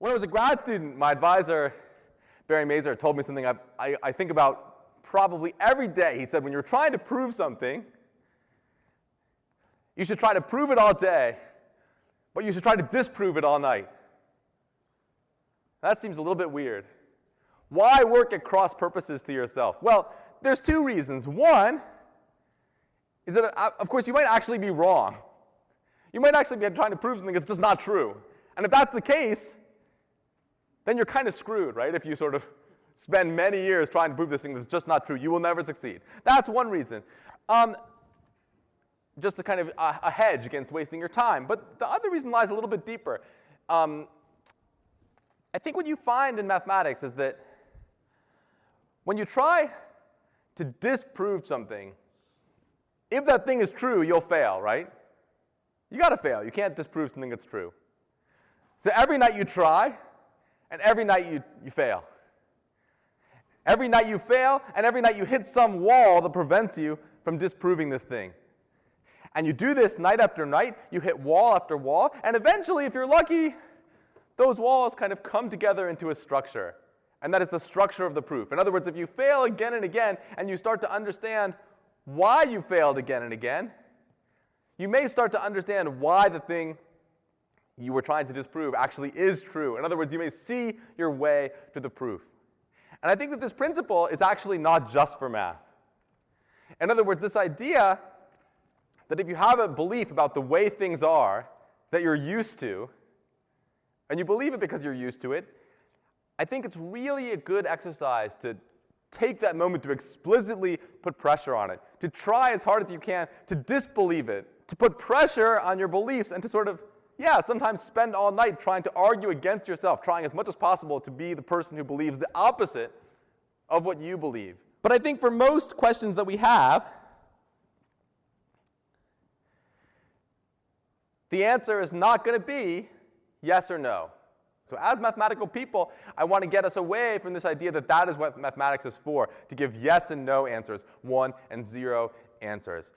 When I was a grad student, my advisor, Barry Mazur, told me something I think about probably every day. He said, when you're trying to prove something, you should try to prove it all day, but you should try to disprove it all night. That seems a little bit weird. Why work at cross purposes to yourself? Well, there's two reasons. One is that, of course, you might actually be wrong. You might actually be trying to prove something that's just not true. And if that's the case, then you're kind of screwed, right? If you sort of spend many years trying to prove this thing that's just not true, you will never succeed. That's one reason. Just to kind of a hedge against wasting your time. But the other reason lies a little bit deeper. I think what you find in mathematics is that when you try to disprove something, if that thing is true, you'll fail, right? You got to fail. You can't disprove something that's true. So every night you try, and every night you fail. Every night you fail, and every night you hit some wall that prevents you from disproving this thing. And you do this night after night. You hit wall after wall, and eventually, if you're lucky, those walls kind of come together into a structure. And that is the structure of the proof. In other words, if you fail again and again, and you start to understand why you failed again and again, you may start to understand why the thing you were trying to disprove actually is true. In other words, you may see your way to the proof. And I think that this principle is actually not just for math. In other words, this idea that if you have a belief about the way things are that you're used to, and you believe it because you're used to it, I think it's really a good exercise to take that moment to explicitly put pressure on it, to try as hard as you can to disbelieve it, to put pressure on your beliefs, and to sort of, sometimes spend all night trying to argue against yourself, trying as much as possible to be the person who believes the opposite of what you believe. But I think for most questions that we have, the answer is not going to be yes or no. So as mathematical people, I want to get us away from this idea that that is what mathematics is for, to give yes and no answers, 1 and 0 answers.